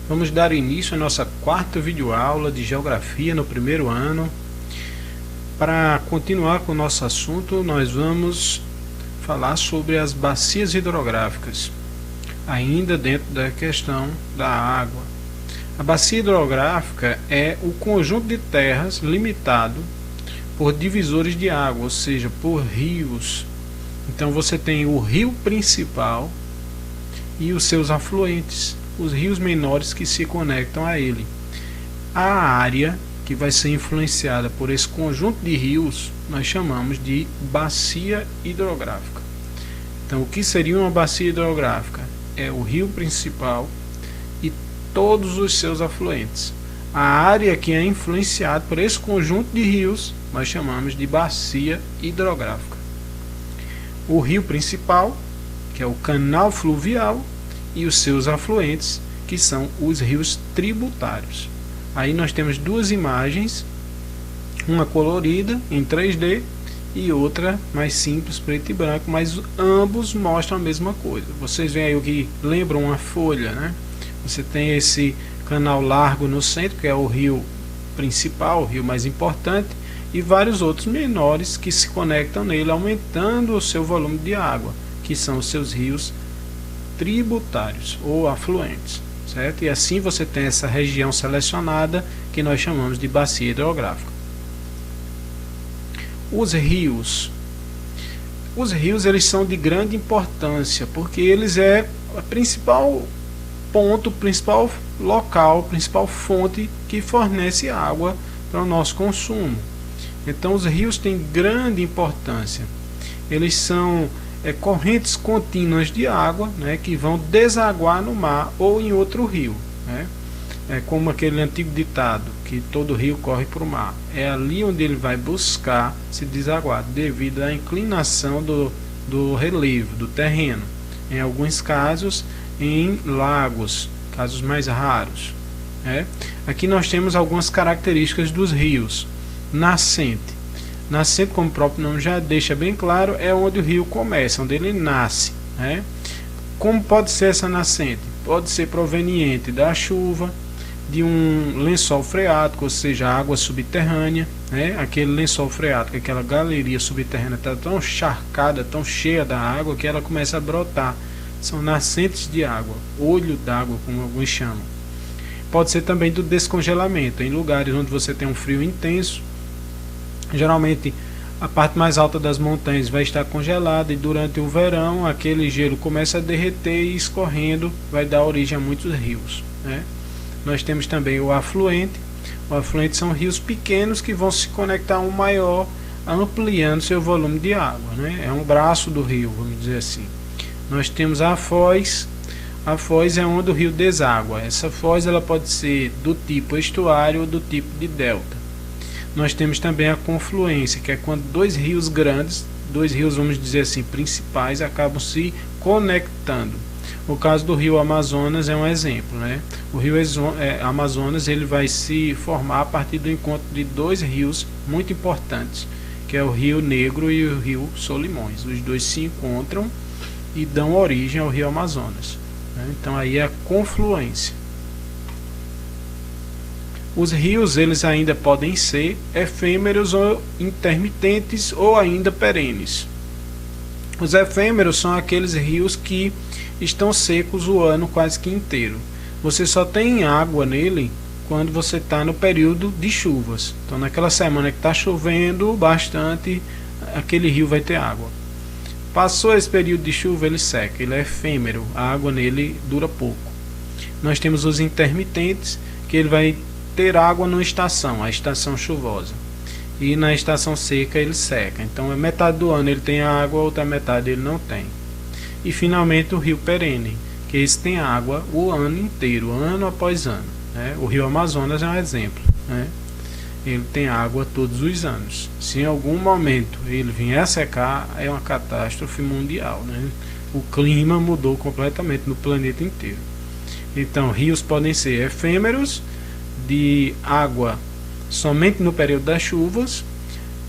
Vamos dar início à nossa quarta videoaula de Geografia no primeiro ano. Para continuar com o nosso assunto, nós vamos falar sobre as bacias hidrográficas, ainda dentro da questão da água. A bacia hidrográfica é o conjunto de terras limitado por divisores de água, ou seja, por rios. Então você tem o rio principal e os seus afluentes, os rios menores que se conectam a ele. A área que vai ser influenciada por esse conjunto de rios nós chamamos de bacia hidrográfica. Então, o que seria uma bacia hidrográfica? É o rio principal e todos os seus afluentes. A área que é influenciada por esse conjunto de rios nós chamamos de bacia hidrográfica. O rio principal, que é o canal fluvial, e os seus afluentes, que são os rios tributários. Aí nós temos duas imagens, uma colorida em 3D e outra mais simples, preto e branco, mas ambos mostram a mesma coisa. Vocês veem aí o que lembra uma folha, né? Você tem esse canal largo no centro, que é o rio principal, o rio mais importante, e vários outros menores que se conectam nele, aumentando o seu volume de água, que são os seus rios tributários ou afluentes, certo? E assim você tem essa região selecionada que nós chamamos de bacia hidrográfica. Os rios eles são de grande importância porque eles é o principal ponto, principal local, principal fonte que fornece água para o nosso consumo. Então os rios têm grande importância. Eles são correntes contínuas de água, né, que vão desaguar no mar ou em outro rio, né? É como aquele antigo ditado que todo rio corre para o mar. É ali onde ele vai buscar se desaguar devido à inclinação do relevo, do terreno. Em alguns casos em lagos, casos mais raros, né? Aqui nós temos algumas características dos rios. Nascente, como o próprio nome já deixa bem claro, é onde o rio começa, onde ele nasce, né? Como pode ser essa nascente? Pode ser proveniente da chuva, de um lençol freático, ou seja, água subterrânea, né? Aquele lençol freático, aquela galeria subterrânea está tão encharcada, tão cheia da água que ela começa a brotar. São nascentes de água, olho d'água, como alguns chamam. Pode ser também do descongelamento, em lugares onde você tem um frio intenso. Geralmente a parte mais alta das montanhas vai estar congelada e durante o verão aquele gelo começa a derreter e escorrendo vai dar origem a muitos rios, né? Nós temos também o afluente. O afluente são rios pequenos que vão se conectar a um maior, ampliando seu volume de água, né? É um braço do rio, vamos dizer assim. Nós temos a foz. A foz é onde o rio deságua. Essa foz ela pode ser do tipo estuário ou do tipo de delta. Nós temos também a confluência, que é quando dois rios grandes, dois rios, vamos dizer assim, principais, acabam se conectando. O caso do rio Amazonas é um exemplo, né? O rio Amazonas ele vai se formar a partir do encontro de dois rios muito importantes, que é o Rio Negro e o rio Solimões. Os dois se encontram e dão origem ao rio Amazonas, né? Então aí é a confluência. Os rios eles ainda podem ser efêmeros ou intermitentes ou ainda perenes. Os efêmeros são aqueles rios que estão secos o ano quase que inteiro. Você só tem água nele quando você está no período de chuvas. Então naquela semana que está chovendo bastante, aquele rio vai ter água. Passou esse período de chuva, ele seca, ele é efêmero, a água nele dura pouco. Nós temos os intermitentes, que ele vai ter água numa estação, a estação chuvosa, e na estação seca ele seca. Então metade do ano ele tem água, outra metade ele não tem. E finalmente o rio perene, que esse tem água o ano inteiro, ano após ano, né? O rio Amazonas é um exemplo, né? Ele tem água todos os anos. Se em algum momento ele vier a secar, é uma catástrofe mundial, né? O clima mudou completamente no planeta inteiro. Então rios podem ser efêmeros, de água somente no período das chuvas,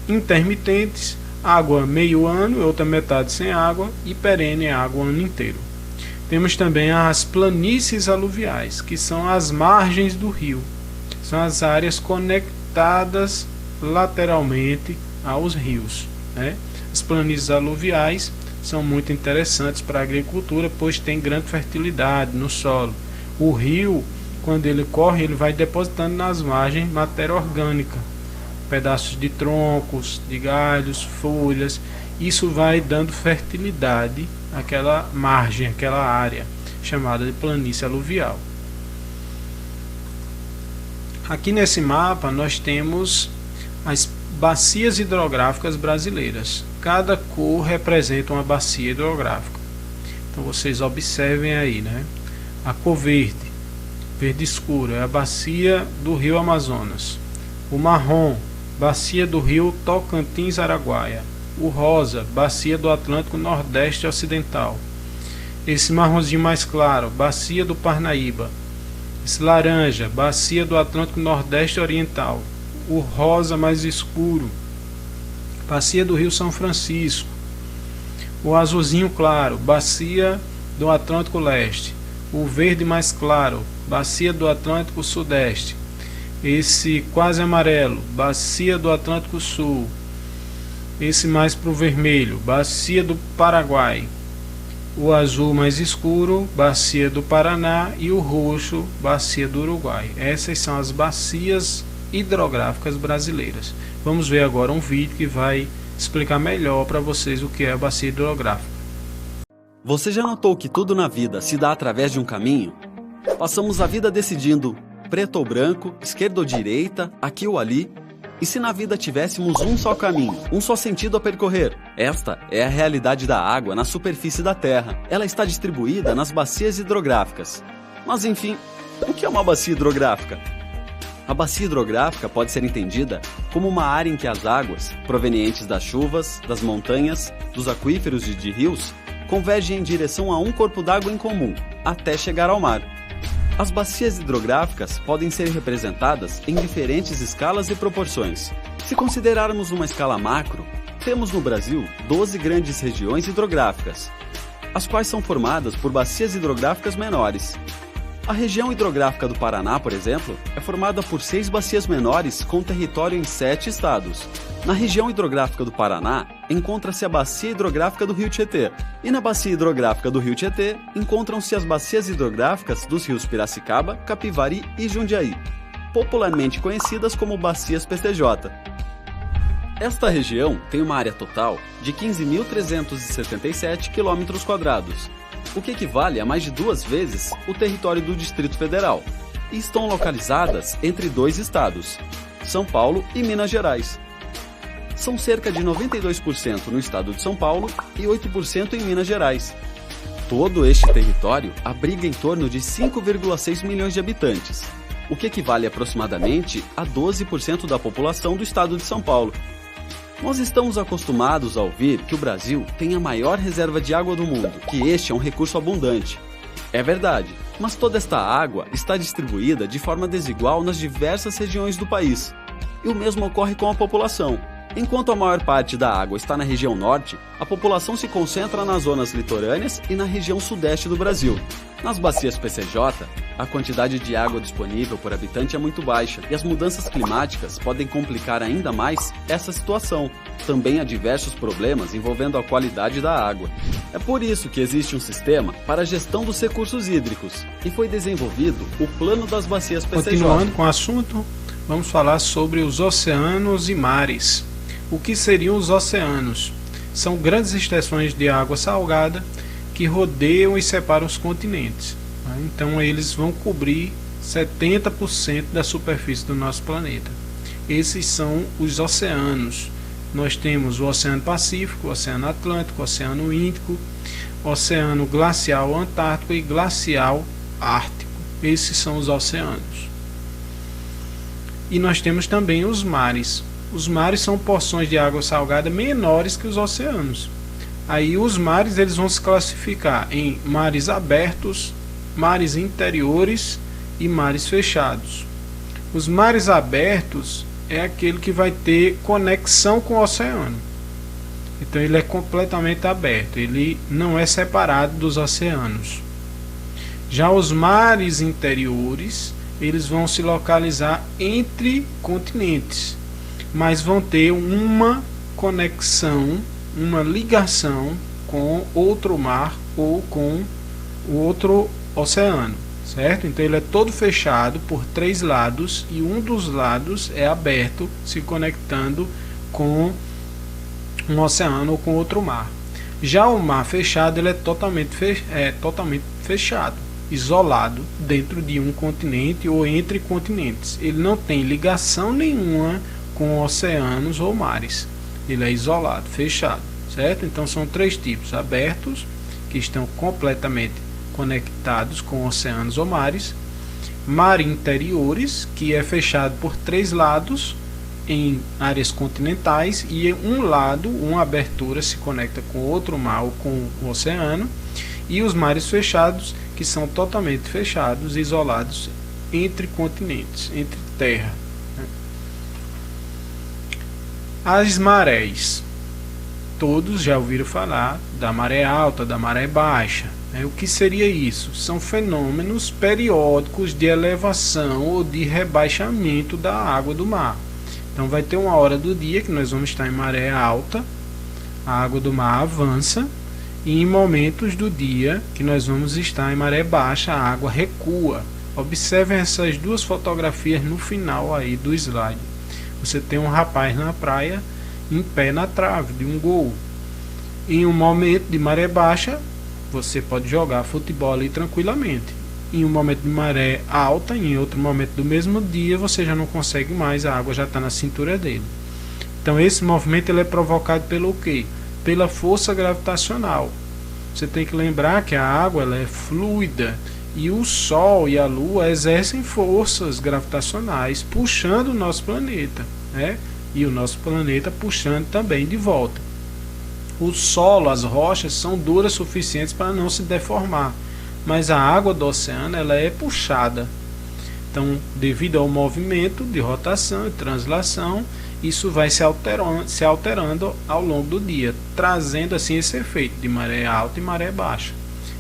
intermitentes, água meio ano, outra metade sem água, e perene água o ano inteiro. Temos também as planícies aluviais, que são as margens do rio. São as áreas conectadas lateralmente aos rios, né? As planícies aluviais são muito interessantes para a agricultura, pois tem grande fertilidade no solo. O rio, quando ele corre, ele vai depositando nas margens matéria orgânica, pedaços de troncos, de galhos, folhas. Isso vai dando fertilidade àquela margem, àquela área chamada de planície aluvial. Aqui nesse mapa nós temos as bacias hidrográficas brasileiras. Cada cor representa uma bacia hidrográfica. Então vocês observem aí, né? A cor verde, verde escuro, é a bacia do rio Amazonas. O marrom, bacia do rio Tocantins-Araguaia. O rosa, bacia do Atlântico Nordeste Ocidental. Esse marronzinho mais claro, bacia do Parnaíba. Esse laranja, bacia do Atlântico Nordeste Oriental. O rosa mais escuro, bacia do Rio São Francisco. O azulzinho claro, bacia do Atlântico Leste. O verde mais claro, bacia do Atlântico Sudeste. Esse quase amarelo, bacia do Atlântico Sul. Esse mais para o vermelho, bacia do Paraguai. O azul mais escuro, bacia do Paraná. E o roxo, bacia do Uruguai. Essas são as bacias hidrográficas brasileiras. Vamos ver agora um vídeo que vai explicar melhor para vocês o que é a bacia hidrográfica. Você já notou que tudo na vida se dá através de um caminho? Passamos a vida decidindo preto ou branco, esquerda ou direita, aqui ou ali. E se na vida tivéssemos um só caminho, um só sentido a percorrer? Esta é a realidade da água na superfície da Terra. Ela está distribuída nas bacias hidrográficas. Mas enfim, o que é uma bacia hidrográfica? A bacia hidrográfica pode ser entendida como uma área em que as águas, provenientes das chuvas, das montanhas, dos aquíferos e de rios, convergem em direção a um corpo d'água em comum, até chegar ao mar. As bacias hidrográficas podem ser representadas em diferentes escalas e proporções. Se considerarmos uma escala macro, temos no Brasil 12 grandes regiões hidrográficas, as quais são formadas por bacias hidrográficas menores. A região hidrográfica do Paraná, por exemplo, é formada por 6 bacias menores com território em 7 estados. Na região hidrográfica do Paraná, encontra-se a bacia hidrográfica do Rio Tietê. E na bacia hidrográfica do Rio Tietê, encontram-se as bacias hidrográficas dos rios Piracicaba, Capivari e Jundiaí, popularmente conhecidas como bacias PCJ. Esta região tem uma área total de 15.377 km², o que equivale a mais de 2 vezes o território do Distrito Federal, e estão localizadas entre 2 estados, São Paulo e Minas Gerais. São cerca de 92% no estado de São Paulo e 8% em Minas Gerais. Todo este território abriga em torno de 5,6 milhões de habitantes, o que equivale aproximadamente a 12% da população do estado de São Paulo. Nós estamos acostumados a ouvir que o Brasil tem a maior reserva de água do mundo, que este é um recurso abundante. É verdade, mas toda esta água está distribuída de forma desigual nas diversas regiões do país. E o mesmo ocorre com a população. Enquanto a maior parte da água está na região norte, a população se concentra nas zonas litorâneas e na região sudeste do Brasil. Nas bacias PCJ, a quantidade de água disponível por habitante é muito baixa e as mudanças climáticas podem complicar ainda mais essa situação. Também há diversos problemas envolvendo a qualidade da água. É por isso que existe um sistema para a gestão dos recursos hídricos e foi desenvolvido o Plano das Bacias PCJ. Continuando com o assunto, vamos falar sobre os oceanos e mares. O que seriam os oceanos? São grandes extensões de água salgada que rodeiam e separam os continentes. Então eles vão cobrir 70% da superfície do nosso planeta. Esses são os oceanos. Nós temos o Oceano Pacífico, o Oceano Atlântico, o Oceano Índico, o Oceano Glacial Antártico e Glacial Ártico. Esses são os oceanos. E nós temos também os mares. Os mares são porções de água salgada menores que os oceanos. Aí os mares eles vão se classificar em mares abertos, mares interiores e mares fechados. Os mares abertos é aquele que vai ter conexão com o oceano. Então ele é completamente aberto, ele não é separado dos oceanos. Já os mares interiores, eles vão se localizar entre continentes, mas vão ter uma conexão, uma ligação com outro mar ou com o outro oceano, certo? Então ele é todo fechado por 3 lados e um dos lados é aberto, se conectando com um oceano ou com outro mar. Já o mar fechado, ele é totalmente fechado, isolado dentro de um continente ou entre continentes. Ele não tem ligação nenhuma com oceanos ou mares. Ele é isolado, fechado, certo? Então são 3 tipos: abertos, que estão completamente conectados com oceanos ou mares; mar interiores, que é fechado por 3 lados em áreas continentais, e um lado, uma abertura, se conecta com outro mar ou com o oceano; e os mares fechados, que são totalmente fechados, isolados entre continentes, entre terra. As marés. Todos já ouviram falar da maré alta, da maré baixa. O que seria isso? São fenômenos periódicos de elevação ou de rebaixamento da água do mar. Então vai ter uma hora do dia que nós vamos estar em maré alta, a água do mar avança, e em momentos do dia que nós vamos estar em maré baixa, a água recua. Observem essas 2 fotografias no final aí do slide. Você tem um rapaz na praia em pé na trave de um gol. Em um momento de maré baixa, você pode jogar futebol ali tranquilamente. Em um momento de maré alta, em outro momento do mesmo dia, você já não consegue mais, a água já está na cintura dele. Então esse movimento ele é provocado pelo quê? Pela força gravitacional. Você tem que lembrar que a água ela é fluida, e o Sol e a Lua exercem forças gravitacionais puxando o nosso planeta, né? E o nosso planeta puxando também de volta. O solo, as rochas são duras suficientes para não se deformar, mas a água do oceano ela é puxada. Então, devido ao movimento de rotação e translação, isso vai se alterando ao longo do dia, trazendo assim esse efeito de maré alta e maré baixa.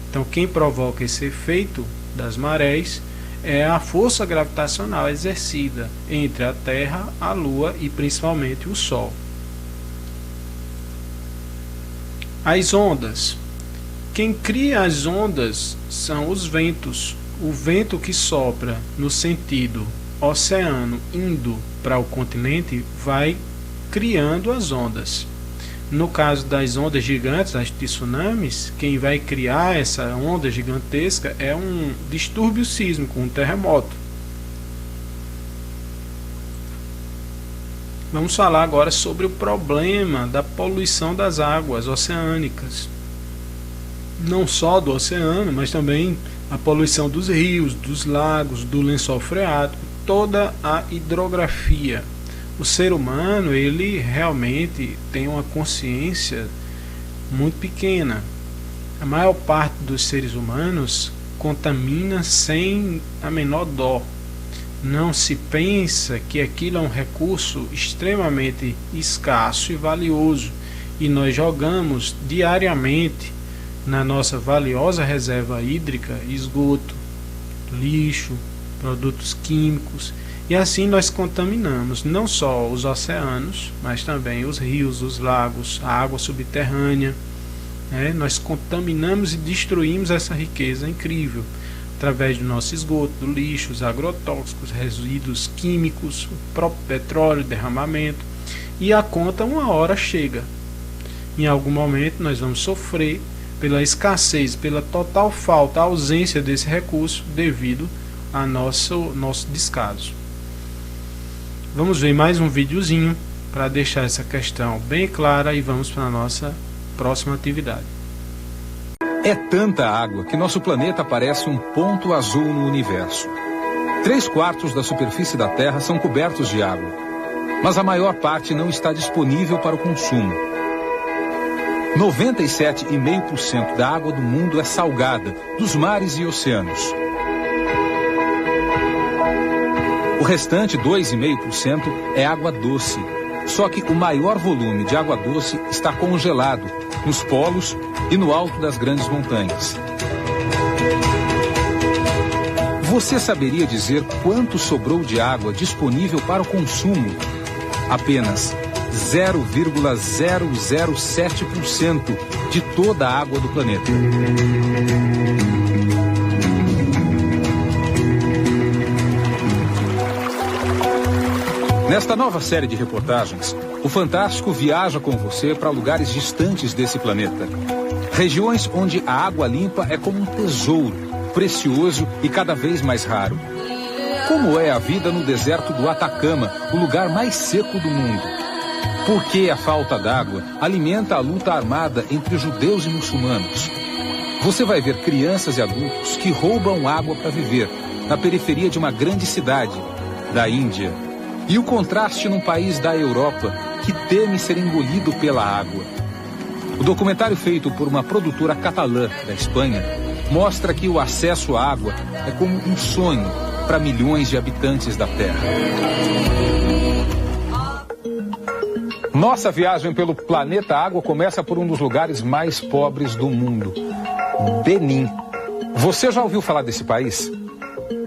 Então, quem provoca esse efeito das marés é a força gravitacional exercida entre a Terra, a Lua e principalmente o Sol. As ondas. Quem cria as ondas são os ventos. O vento que sopra no sentido oceano indo para o continente vai criando as ondas. No caso das ondas gigantes, das tsunamis, quem vai criar essa onda gigantesca é um distúrbio sísmico, um terremoto. Vamos falar agora sobre o problema da poluição das águas oceânicas. Não só do oceano, mas também a poluição dos rios, dos lagos, do lençol freático, toda a hidrografia. O ser humano, ele realmente tem uma consciência muito pequena. A maior parte dos seres humanos contamina sem a menor dó. Não se pensa que aquilo é um recurso extremamente escasso e valioso, e nós jogamos diariamente na nossa valiosa reserva hídrica esgoto, lixo, produtos químicos. E assim nós contaminamos não só os oceanos, mas também os rios, os lagos, a água subterrânea. Nós contaminamos e destruímos essa riqueza incrível através do nosso esgoto, do lixo, os agrotóxicos, resíduos químicos, o próprio petróleo, derramamento. E a conta uma hora chega. Em algum momento nós vamos sofrer pela escassez, pela total falta, ausência desse recurso devido a nosso descaso. Vamos ver mais um videozinho para deixar essa questão bem clara e vamos para a nossa próxima atividade. É tanta água que nosso planeta parece um ponto azul no universo. 3/4 da superfície da Terra são cobertos de água, mas a maior parte não está disponível para o consumo. 97,5% da água do mundo é salgada, dos mares e oceanos. O restante, 2,5%, é água doce. Só que o maior volume de água doce está congelado nos polos e no alto das grandes montanhas. Você saberia dizer quanto sobrou de água disponível para o consumo? Apenas 0,007% de toda a água do planeta. Nesta nova série de reportagens, o Fantástico viaja com você para lugares distantes desse planeta. Regiões onde a água limpa é como um tesouro, precioso e cada vez mais raro. Como é a vida no deserto do Atacama, o lugar mais seco do mundo? Por que a falta d'água alimenta a luta armada entre judeus e muçulmanos? Você vai ver crianças e adultos que roubam água para viver, na periferia de uma grande cidade, da Índia. E o contraste num país da Europa que teme ser engolido pela água. O documentário feito por uma produtora catalã da Espanha mostra que o acesso à água é como um sonho para milhões de habitantes da Terra. Nossa viagem pelo planeta Água começa por um dos lugares mais pobres do mundo, Benim. Você já ouviu falar desse país?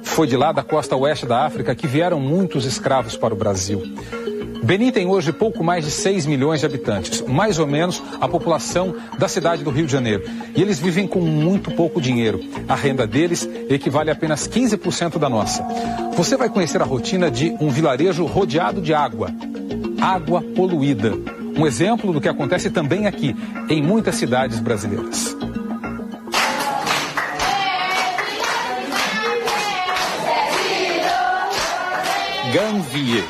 Foi de lá da costa oeste da África que vieram muitos escravos para o Brasil. Benim tem hoje pouco mais de 6 milhões de habitantes, mais ou menos a população da cidade do Rio de Janeiro. E eles vivem com muito pouco dinheiro. A renda deles equivale a apenas 15% da nossa. Você vai conhecer a rotina de um vilarejo rodeado de água. Água poluída. Um exemplo do que acontece também aqui, em muitas cidades brasileiras. Ganvié.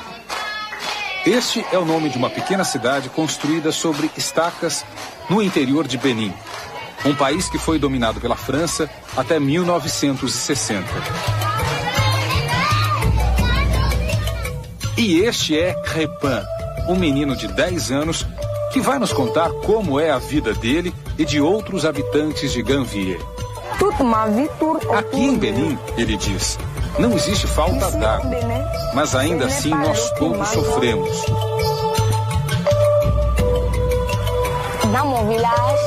Este é o nome de uma pequena cidade construída sobre estacas no interior de Benim, um país que foi dominado pela França até 1960. E este é Crépin, um menino de 10 anos que vai nos contar como é a vida dele e de outros habitantes de Ganvié. Aqui em Benim, ele diz, não existe falta d'água, mas ainda assim nós todos sofremos.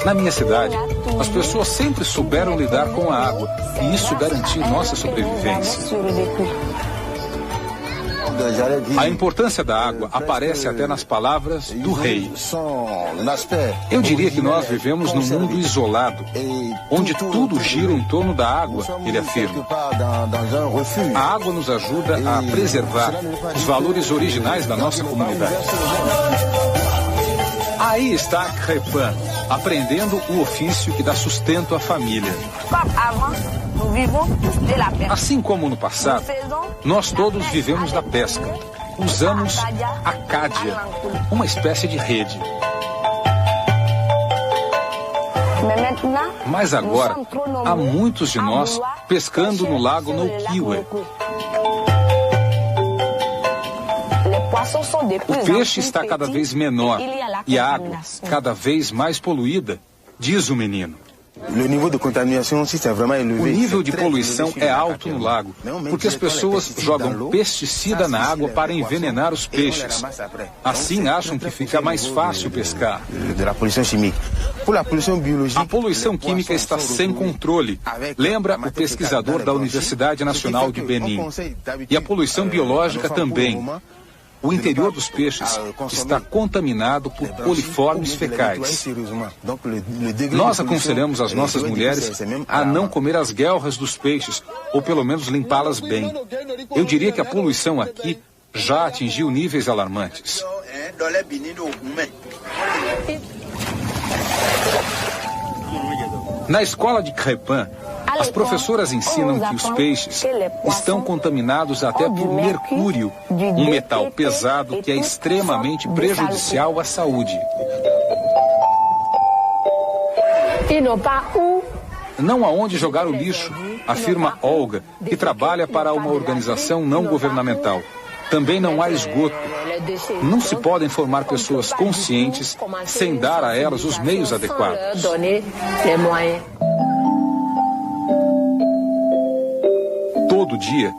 Na minha cidade, as pessoas sempre souberam lidar com a água e isso garantiu nossa sobrevivência. A importância da água aparece até nas palavras do rei. Eu diria que nós vivemos num mundo isolado, onde tudo gira em torno da água, ele afirma. A água nos ajuda a preservar os valores originais da nossa comunidade. Aí está Crépin, aprendendo o ofício que dá sustento à família. Assim como no passado, nós todos vivemos da pesca. Usamos a cádia, uma espécie de rede. Mas agora, há muitos de nós pescando no lago Noukiwe. O peixe está cada vez menor e a água cada vez mais poluída, diz o menino. O nível de poluição é alto no lago, porque as pessoas jogam pesticida na água para envenenar os peixes. Assim acham que fica mais fácil pescar. A poluição química está sem controle, lembra o pesquisador da Universidade Nacional de Benim. E a poluição biológica também. O interior dos peixes está contaminado por coliformes fecais. Nós aconselhamos as nossas mulheres a não comer as guelras dos peixes, ou pelo menos limpá-las bem. Eu diria que a poluição aqui já atingiu níveis alarmantes. Na escola de Crépin, as professoras ensinam que os peixes estão contaminados até por mercúrio, um metal pesado que é extremamente prejudicial à saúde. Não há onde jogar o lixo, afirma Olga, que trabalha para uma organização não governamental. Também não há esgoto. Não se podem formar pessoas conscientes sem dar a elas os meios adequados. Todo dia,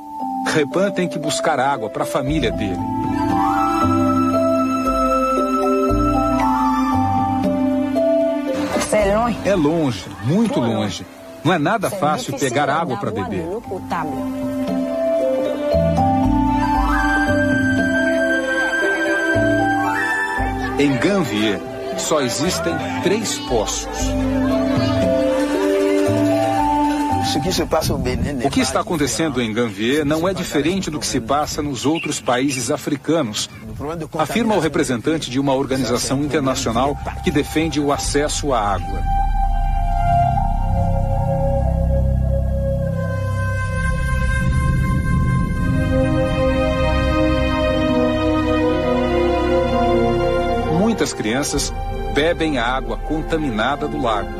Crépin tem que buscar água para a família dele. É longe, muito longe. Não é nada fácil pegar água para beber. Em Ganvier, só existem 3 poços. O que está acontecendo em Ganvier não é diferente do que se passa nos outros países africanos, afirma o representante de uma organização internacional que defende o acesso à água. Muitas crianças bebem a água contaminada do lago.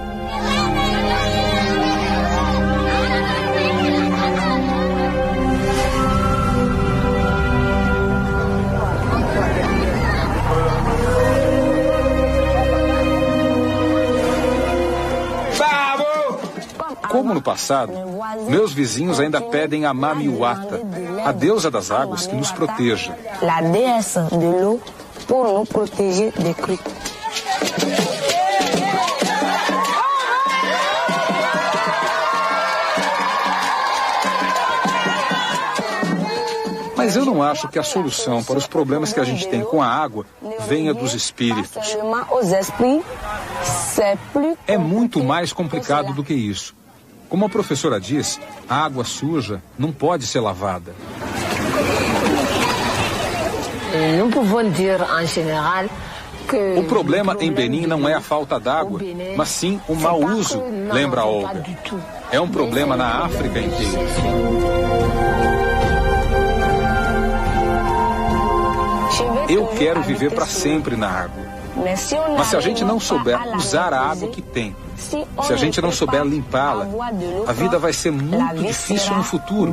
Como no passado, meus vizinhos ainda pedem a Mamiwata, a deusa das águas, que nos proteja. La déesse de l'eau pour nous protéger des crues. Mas eu não acho que a solução para os problemas que a gente tem com a água venha dos espíritos. É muito mais complicado do que isso. Como a professora diz, a água suja não pode ser lavada. O problema em Benin não é a falta d'água, mas sim o mau uso, lembra Olga. É um problema na África inteira. Eu quero viver para sempre na água. Mas se a gente não souber usar a água que tem, se a gente não souber limpá-la, a vida vai ser muito difícil no futuro,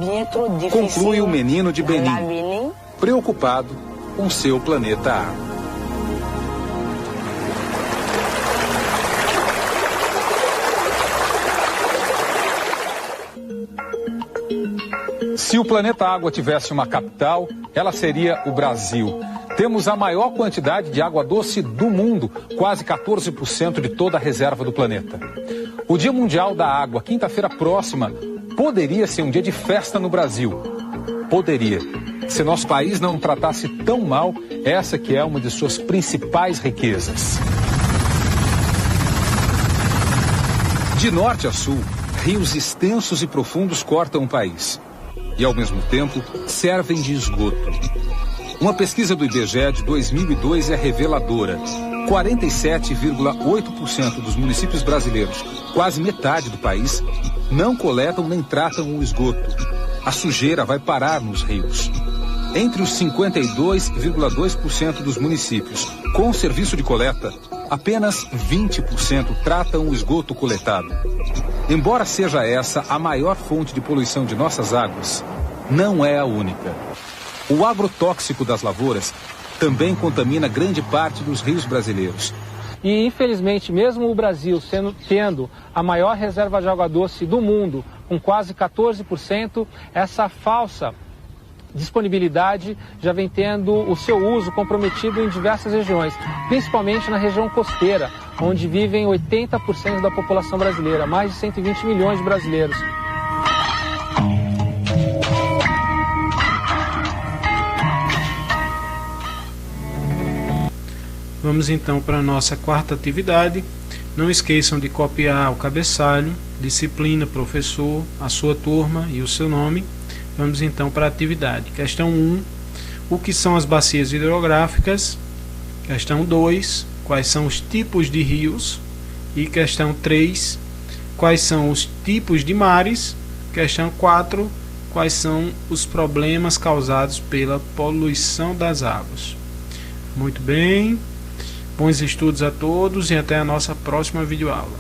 conclui o menino de Benin, preocupado com seu planeta água. Se o planeta água tivesse uma capital, ela seria o Brasil. Temos a maior quantidade de água doce do mundo, quase 14% de toda a reserva do planeta. O Dia Mundial da Água, quinta-feira próxima, poderia ser um dia de festa no Brasil. Poderia. Se nosso país não tratasse tão mal essa que é uma de suas principais riquezas. De norte a sul, rios extensos e profundos cortam o país. E, ao mesmo tempo, servem de esgoto. Uma pesquisa do IBGE de 2002 é reveladora. 47,8% dos municípios brasileiros, quase metade do país, não coletam nem tratam o esgoto. A sujeira vai parar nos rios. Entre os 52,2% dos municípios com serviço de coleta, apenas 20% tratam o esgoto coletado. Embora seja essa a maior fonte de poluição de nossas águas, não é a única. O agrotóxico das lavouras também contamina grande parte dos rios brasileiros. E, infelizmente, mesmo o Brasil tendo a maior reserva de água doce do mundo, com quase 14%, essa falsa disponibilidade já vem tendo o seu uso comprometido em diversas regiões, principalmente na região costeira, onde vivem 80% da população brasileira, mais de 120 milhões de brasileiros. Vamos então para a nossa quarta atividade. Não esqueçam de copiar o cabeçalho, disciplina, professor, a sua turma e o seu nome. Vamos então para a atividade. Questão 1. O que são as bacias hidrográficas? Questão 2. Quais são os tipos de rios? E questão 3. Quais são os tipos de mares? Questão 4. Quais são os problemas causados pela poluição das águas? Muito bem. Bons estudos a todos e até a nossa próxima videoaula.